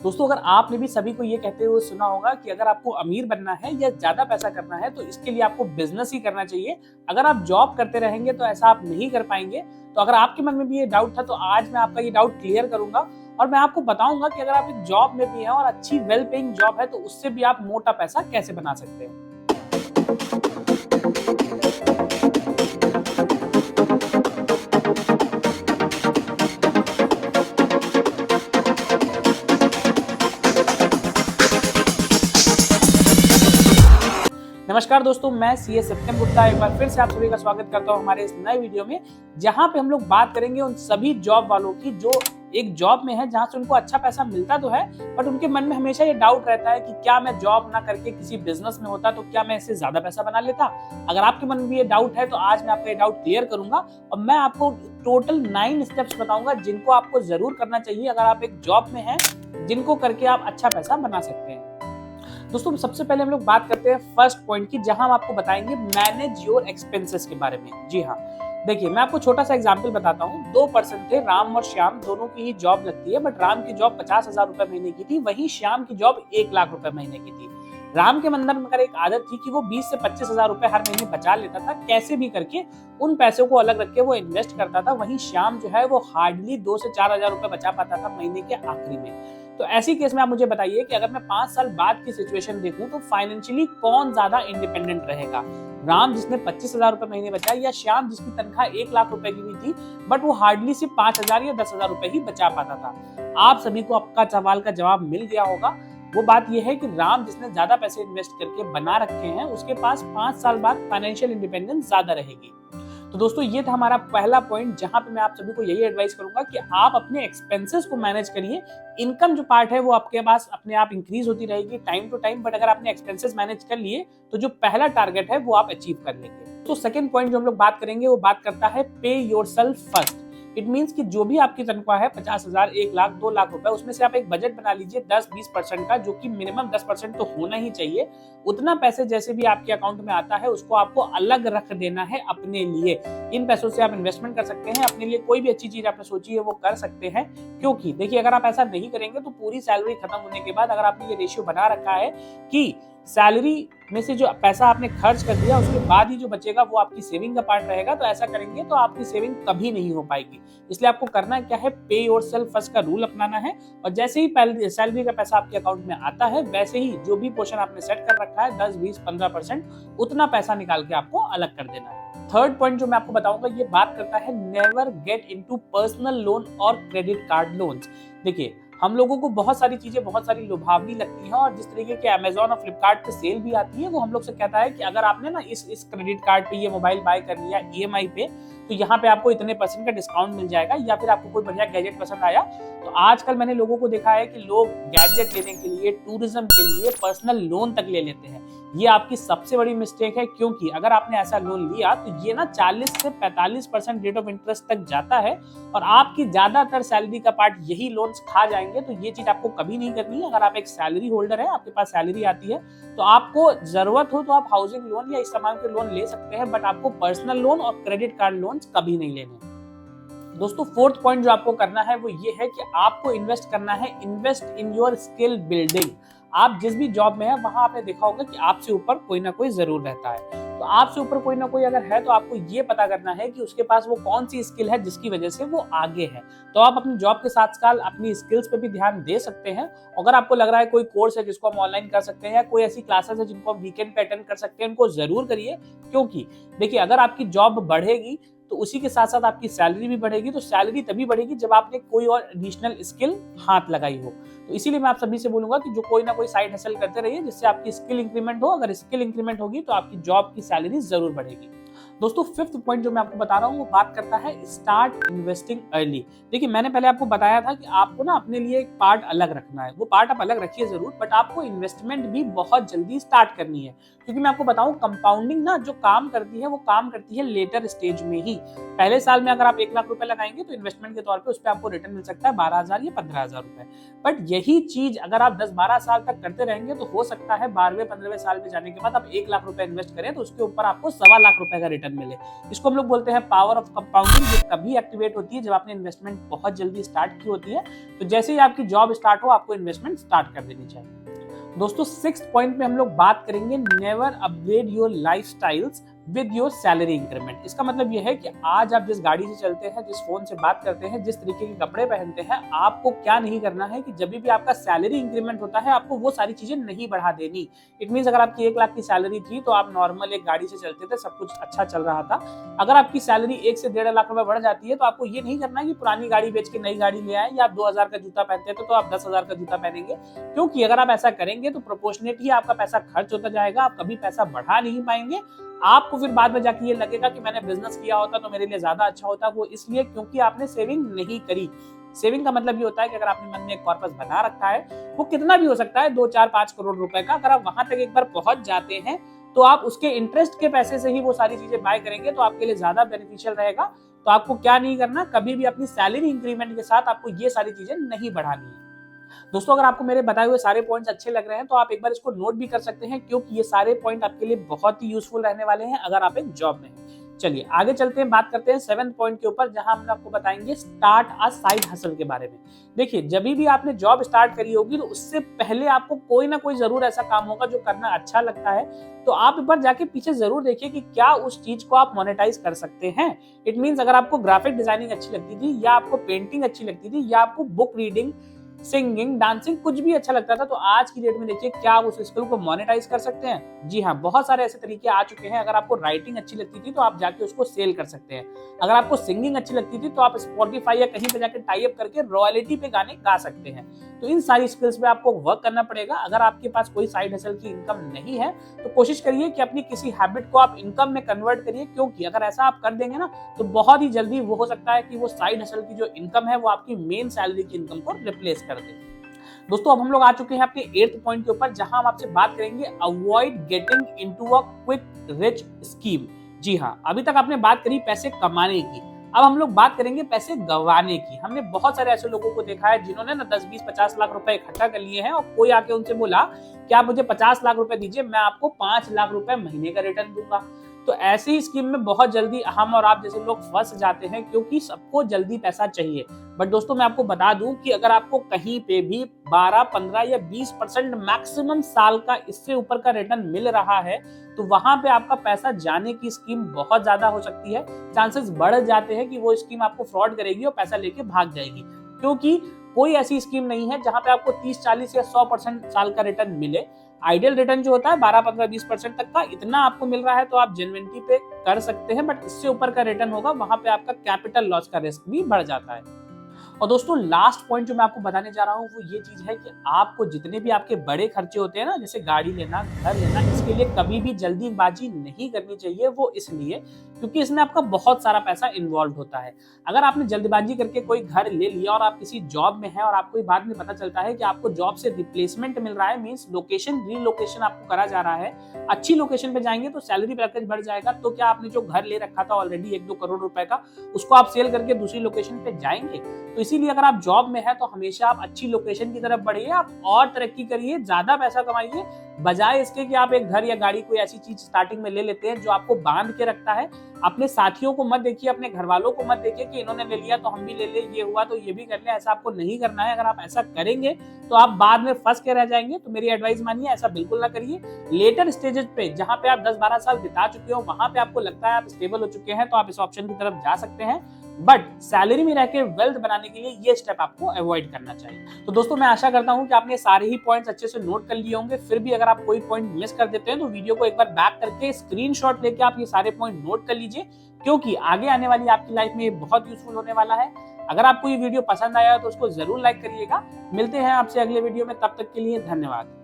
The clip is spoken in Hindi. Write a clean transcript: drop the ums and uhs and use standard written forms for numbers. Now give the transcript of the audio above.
दोस्तों, अगर आपने भी सभी को ये कहते हुए सुना होगा कि अगर आपको अमीर बनना है या ज़्यादा पैसा करना है तो इसके लिए आपको बिज़नेस ही करना चाहिए। अगर आप जॉब करते रहेंगे तो ऐसा आप नहीं कर पाएँगे। तो अगर आपके मन में भी ये डाउट था तो आज मैं आपका ये डाउट क्लियर करूँगा और मैं आपको बताऊँगा कि अगर आप एक जॉब में भी हैं और अच्छी वेल पेइंग जॉब है तो उससे भी आप मोटा पैसा कैसे बना सकते हैं। नमस्कार दोस्तों, मैं सीए सत्यम गुप्ता एक बार फिर से आप सभी का स्वागत करता हूं हमारे इस नए वीडियो में, जहां पे हम लोग बात करेंगे उन सभी जॉब वालों की जो एक जॉब में है जहां से उनको अच्छा पैसा मिलता तो है, बट उनके मन में हमेशा ये डाउट रहता है कि क्या मैं जॉब ना करके किसी बिजनेस में होता तो क्या मैं इससे ज्यादा पैसा बना लेता। अगर आपके मन में ये डाउट है तो आज मैं आपका ये डाउट क्लियर करूंगा और मैं आपको टोटल 9 स्टेप्स बताऊंगा जिनको आपको जरूर करना चाहिए अगर आप एक जॉब में हैं, जिनको करके आप अच्छा पैसा बना सकते हैं। दोस्तों, सबसे पहले हम लोग बात करते हैं फर्स्ट पॉइंट की, जहां हम आपको बताएंगे मैनेज योर एक्सपेंसेस के बारे में। जी हाँ, देखिए मैं आपको छोटा सा एग्जांपल बताता हूँ। 2 पर्सन थे, राम और श्याम, दोनों की ही जॉब लगती है, बट राम की जॉब 50,000 रुपए महीने की थी, वहीं श्याम की जॉब 1 लाख रुपए महीने की थी। राम के अंदर मगर एक आदत थी कि वो 20 से 25,000 रुपए हर महीने बचा लेता था, कैसे भी करके उन पैसों को अलग रख के वो इन्वेस्ट करता था। वहीं श्याम जो है वो हार्डली 2 से 4,000 रुपए बचा पाता था महीने के आखिरी में। तो ऐसी केस में आप मुझे बताइए कि अगर मैं 5 साल बाद की सिचुएशन देखूं तो फाइनेंशियली कौन ज्यादा इंडिपेंडेंट रहेगा, राम जिसने 25,000 रुपए महीने बचाए या श्याम जिसकी तनख्वाह 1 लाख रुपए की भी थी बट वो हार्डली सिर्फ 5,000 या 10,000 रुपए ही बचा पाता था। आप सभी को आपका सवाल का जवाब मिल गया होगा। वो बात यह है कि राम जिसने ज्यादा पैसे इन्वेस्ट करके बना रखे हैं उसके पास 5 साल बाद फाइनेंशियल इंडिपेंडेंस ज्यादा रहेगी। तो दोस्तों, ये था हमारा पहला पॉइंट, जहां पे मैं आप सभी को यही एडवाइस करूंगा कि आप अपने एक्सपेंसेस को मैनेज करिए। इनकम जो पार्ट है वो आपके पास अपने आप इंक्रीज होती रहेगी टाइम टू टाइम, बट अगर आपने एक्सपेंसेस मैनेज कर लिए तो जो पहला टारगेट है वो आप अचीव कर लेंगे। तो सेकंड पॉइंट जो हम लोग बात करेंगे वो बात करता है पे योरसेल्फ फर्स्ट। इट मीन्स कि जो भी आपकी तनख्वाह है 50,000, 1 लाख, 2 लाख रुपए, उसमें से आप एक बजट बना लीजिए 10-20% का, जो कि मिनिमम 10% तो होना ही चाहिए। उतना पैसे जैसे भी आपके अकाउंट में आता है उसको आपको अलग रख देना है अपने लिए। इन पैसों से आप इन्वेस्टमेंट कर सकते हैं, अपने लिए कोई भी अच्छी चीज आपने सोची है वो कर सकते हैं। क्योंकि देखिए, अगर आप ऐसा नहीं करेंगे तो पूरी सैलरी खत्म होने के बाद अगर आपने ये रेशियो बना रखा है कि सैलरी में से जो पैसा आपने खर्च कर दिया उसके बाद ही जो बचेगा वो आपकी सेविंग का पार्ट रहेगा, तो ऐसा करेंगे तो आपकी सेविंग कभी नहीं हो पाएगी। इसलिए आपको करना क्या है, पे योरसेल्फ फर्स्ट का रूल अपनाना है और जैसे ही सैलरी का पैसा आपके अकाउंट में आता है वैसे ही जो भी पोर्शन आपने सेट कर रखा है 10, 20, 15% उतना पैसा निकाल के आपको अलग कर देना है। थर्ड पॉइंट जो मैं आपको बताऊंगा ये बात करता है never get into personal loan और क्रेडिट कार्ड लोन्स। देखिए, हम लोगों को बहुत सारी चीजें बहुत सारी लुभावनी लगती हैं और जिस तरीके के अमेजोन और फ्लिपकार्ट पे सेल भी आती है वो हम लोग से कहता है कि अगर आपने ना इस क्रेडिट कार्ड पे ये मोबाइल बाय कर लिया ईएमआई पे तो यहाँ पे आपको इतने % का डिस्काउंट मिल जाएगा, या फिर आपको कोई बढ़िया गैजेट पसंद आया। तो आजकल मैंने लोगों को देखा है कि लोग गैजेट लेने के लिए, टूरिज्म के लिए पर्सनल लोन तक ले लेते हैं। ये आपकी सबसे बड़ी मिस्टेक है, क्योंकि अगर आपने ऐसा लोन लिया तो ये ना 40 से 45% रेट ऑफ इंटरेस्ट तक जाता है और आपकी ज्यादातर सैलरी का पार्ट यही लोन्स खा जाएंगे। तो ये चीज आपको कभी नहीं करनी है। अगर आप एक सैलरी होल्डर है, आपके पास सैलरी आती है, तो आपको जरूरत हो तो आप हाउसिंग लोन या इस तरह के लोन ले सकते हैं, बट आपको पर्सनल लोन और क्रेडिट कार्ड लोन्स कभी नहीं लेने। दोस्तों, फोर्थ पॉइंट जो आपको करना है वो ये है कि आपको इन्वेस्ट करना है, invest in your skill building. आप जिस भी जॉब में है वहां आपने देखा होगा कि आपसे ऊपर कोई ना कोई जरूर रहता है। तो आपसे ऊपर कोई ना कोई अगर है तो आपको ये पता करना है कि उसके पास वो कौन सी स्किल है जिसकी वजह से वो आगे है। तो आप अपनी जॉब के साथ साथ अपनी स्किल्स पे भी ध्यान दे सकते हैं। अगर आपको लग रहा है कोई कोर्स है जिसको हम ऑनलाइन कर सकते हैं या कोई ऐसी क्लासेस है जिनको हम वीकेंड पे अटेंड कर सकते हैं, उनको जरूर करिए। क्योंकि देखिए, अगर आपकी जॉब बढ़ेगी तो उसी के साथ साथ आपकी सैलरी भी बढ़ेगी। तो सैलरी तभी बढ़ेगी जब आपने कोई और एडिशनल स्किल हाथ लगाई हो। तो इसीलिए मैं आप सभी से बोलूंगा कि जो कोई ना कोई साइड हसल करते रहिए जिससे आपकी स्किल इंक्रीमेंट हो। अगर स्किल इंक्रीमेंट होगी तो आपकी जॉब की सैलरी जरूर बढ़ेगी। दोस्तों, फिफ्थ पॉइंट जो मैं आपको बता रहा हूँ वो बात करता है स्टार्ट इन्वेस्टिंग अर्ली। देखिए, मैंने पहले आपको बताया था कि आपको ना अपने लिए एक पार्ट अलग रखना है। वो पार्ट आप अलग रखिए जरूर, बट आपको इन्वेस्टमेंट भी बहुत जल्दी स्टार्ट करनी है। क्योंकि मैं आपको बताऊं, कंपाउंडिंग ना जो काम करती है वो काम करती है लेटर स्टेज में ही। पहले साल में अगर आप 1 लाख रुपए लगाएंगे तो इन्वेस्टमेंट के तौर पे उस पर आपको रिटर्न मिल सकता है 12,000 या 15,000 रुपए। बट यही चीज अगर आप 10-12 साल तक करते रहेंगे तो हो सकता है 12वें 15वें साल में जाने के बाद आप 1 लाख रुपए इन्वेस्ट करें तो उसके ऊपर आपको 1.25 लाख रुपए का रिटर्न रिटर्न मिले। इसको हम लोग बोलते हैं पावर ऑफ कंपाउंडिंग। ये कभी एक्टिवेट होती है जब आपने इन्वेस्टमेंट बहुत जल्दी स्टार्ट की होती है। तो जैसे ही आपकी जॉब स्टार्ट हो, आपको इन्वेस्टमेंट स्टार्ट कर देनी चाहिए। दोस्तों, 6th पॉइंट में हम लोग बात करेंगे never upgrade your lifestyles with your salary increment. इसका मतलब यह है कि आज आप जिस गाड़ी से चलते हैं, जिस फोन से बात करते हैं, जिस तरीके के कपड़े पहनते हैं, आपको क्या नहीं करना है कि जब भी आपका सैलरी इंक्रीमेंट होता है, आपको वो सारी चीजें नहीं बढ़ा देनी। इट मींस अगर आपकी 1 लाख की सैलरी थी तो आप नॉर्मल एक गाड़ी से चलते थे, सब कुछ अच्छा चल रहा था। अगर आपकी सैलरी 1 से 1.5 लाख रुपए बढ़ जाती है तो आपको ये नहीं करना है कि पुरानी गाड़ी बेच के नई गाड़ी ले आए, या आप 2000 का जूता पहनते थे तो आप 10,000 का जूता पहनेंगे। क्योंकि अगर आप ऐसा करेंगे तो प्रोपोर्शनेट ही आपका पैसा खर्च होता जाएगा, आप कभी पैसा बढ़ा नहीं पाएंगे। आपको फिर बाद में जाके ये लगेगा कि मैंने बिजनेस किया होता तो मेरे लिए ज्यादा अच्छा होता। वो इसलिए क्योंकि आपने सेविंग नहीं करी। सेविंग का मतलब ये होता है कि अगर आपने मन में एक कॉर्पस बना रखा है, वो कितना भी हो सकता है, 2, 4, 5 करोड़ रुपए का, अगर आप वहां तक एक बार पहुंच जाते हैं तो आप उसके इंटरेस्ट के पैसे से ही वो सारी चीजें बाय करेंगे, तो आपके लिए ज्यादा बेनिफिशियल रहेगा। तो आपको क्या नहीं करना, कभी भी अपनी सैलरी इंक्रीमेंट के साथ आपको ये सारी चीजें नहीं बढ़ानी है। दोस्तों, अगर आपको मेरे बताए हुए सारे पॉइंट्स अच्छे लग रहे हैं तो आप एक बार इसको नोट भी कर सकते हैं, क्योंकि ये सारे पॉइंट आपके लिए बहुत ही यूजफुल रहने वाले हैं अगर आप एक जॉब में हैं। चलिए आगे चलते हैं, बात करते हैं 7th पॉइंट के ऊपर, जहां हम आपको बताएंगे स्टार्ट अ साइड हसल के बारे में। देखिए, जब भी आपने जॉब स्टार्ट करी होगी तो उससे पहले आपको कोई ना कोई जरूर ऐसा काम होगा जो करना अच्छा लगता है। तो आप एक बार जाके पीछे जरूर देखिए कि क्या उस चीज को आप मोनेटाइज कर सकते हैं। इट मींस अगर आपको ग्राफिक डिजाइनिंग अच्छी लगती थी, या आपको पेंटिंग अच्छी लगती थी, या आपको बुक रीडिंग, सिंगिंग, डांसिंग, कुछ भी अच्छा लगता था, तो आज की डेट में देखिए क्या आप उस स्किल को मोनेटाइज कर सकते हैं। जी हाँ, बहुत सारे ऐसे तरीके आ चुके हैं। अगर आपको राइटिंग अच्छी लगती थी तो आप जाके उसको सेल कर सकते हैं। अगर आपको सिंगिंग अच्छी लगती थी तो आप स्पॉटिफाई या कहीं पे जाके टाई अप करके रॉयल्टी पे गाने गा सकते हैं। तो इन सारी स्किल्स पे आपको वर्क करना पड़ेगा। अगर आपके पास कोई साइड हसल की इनकम नहीं है तो कोशिश करिए कि अपनी किसी हैबिट को आप इनकम में कन्वर्ट करिए, क्योंकि अगर ऐसा आप कर देंगे ना तो बहुत ही जल्दी वो हो सकता है कि वो साइड हसल की जो इनकम है वो आपकी मेन सैलरी की इनकम को रिप्लेस कर दे। दोस्तों, अब हम लोग आ चुके हैं अपने 8th पॉइंट के ऊपर, जहां हम आपसे बात करेंगे avoid getting into a quick rich scheme. जी हाँ, अभी तक आपने बात करी पैसे कमाने की, अब हम लोग बात करेंगे पैसे गंवाने की। हमने बहुत सारे ऐसे लोगों को देखा है जिन्होंने ना 10, 20, 50 लाख रुपए इकट्ठा कर लिए हैं, और कोई आके उनसे बोला कि आप मुझे 50 लाख रुपए दीजिए, मैं आपको 5 लाख रुपए महीने का रिटर्न दूंगा। तो ऐसी स्कीम में बहुत जल्दी हम और आप जैसे लोग फंस जाते हैं, क्योंकि सबको जल्दी पैसा चाहिए। बट दोस्तों, मैं आपको बता दूं कि अगर आपको कहीं पे भी 12, 15 या 20% मैक्सिमम साल का इससे ऊपर का रिटर्न मिल रहा है, तो वहां पे आपका पैसा जाने की स्कीम बहुत ज्यादा हो सकती है। चांसेस बढ़ जाते हैं कि वो स्कीम आपको फ्रॉड करेगी और पैसा लेके भाग जाएगी, क्योंकि कोई ऐसी स्कीम नहीं है जहां पे आपको 30, 40 या 100% साल का रिटर्न मिले। आइडियल रिटर्न जो होता है 12, 15, 20% तक का, इतना आपको मिल रहा है तो आप जेन्युइनिटी पे कर सकते हैं। बट इससे ऊपर का रिटर्न होगा, वहां पे आपका कैपिटल लॉस का रिस्क भी बढ़ जाता है। और दोस्तों, लास्ट पॉइंट जो मैं आपको बताने जा रहा हूँ वो ये चीज है कि आपको जितने भी आपके बड़े खर्चे होते हैं ना, जैसे गाड़ी लेना, घर लेना, इसके लिए कभी भी जल्दीबाजी नहीं करनी चाहिए। वो इसलिए क्योंकि इसमें आपका बहुत सारा पैसा इन्वॉल्व होता है। अगर आपने जल्दबाजी करके कोई घर ले लिया और आप किसी जॉब में हैं और आपको बाद में पता चलता है कि आपको जॉब से रिप्लेसमेंट मिल रहा है, मींस लोकेशन रीलोकेशन आपको करा जा रहा है, अच्छी लोकेशन पे जाएंगे तो सैलरी पैकेज बढ़ जाएगा, तो क्या आपने जो घर ले रखा था ऑलरेडी 1-2 करोड़ रुपए का, उसको आप सेल करके दूसरी लोकेशन पे जाएंगे? तो इसीलिए अगर आप जॉब में हैं तो हमेशा आप अच्छी लोकेशन की तरफ बढ़िए, आप और तरक्की करिए, ज्यादा पैसा कमाइए, बजाय इसके कि आप एक घर या गाड़ी कोई ऐसी चीज स्टार्टिंग में ले लेते हैं जो आपको बांध के रखता है। अपने साथियों को मत देखिए, अपने घर वालों को मत देखिए कि इन्होंने ले लिया तो हम भी ले ले, ये हुआ तो ये भी कर ले। ऐसा आपको नहीं करना है। अगर आप ऐसा करेंगे तो आप बाद में फंस के रह जाएंगे। तो मेरी एडवाइस मानिए, ऐसा बिल्कुल ना करिए। लेटर स्टेजेस पे जहां पे आप 10-12 साल बिता चुके हो, वहां पे आपको लगता है आप स्टेबल हो चुके हैं, तो आप इस ऑप्शन की तरफ जा सकते हैं। बट सैलरी में रह के वेल्थ बनाने के लिए ये स्टेप आपको अवॉइड करना चाहिए। तो दोस्तों, मैं आशा करता हूं कि आपने सारे ही पॉइंट्स अच्छे से नोट कर लिए होंगे। फिर भी अगर आप कोई पॉइंट मिस कर देते हैं तो वीडियो को एक बार बैक करके स्क्रीनशॉट लेके आप ये सारे पॉइंट नोट कर लीजिए, क्योंकि आगे आने वाली आपकी लाइफ में ये बहुत यूजफुल होने वाला है। अगर आपको ये वीडियो पसंद आया तो उसको जरूर लाइक करिएगा। मिलते हैं आपसे अगले वीडियो में, तब तक के लिए धन्यवाद।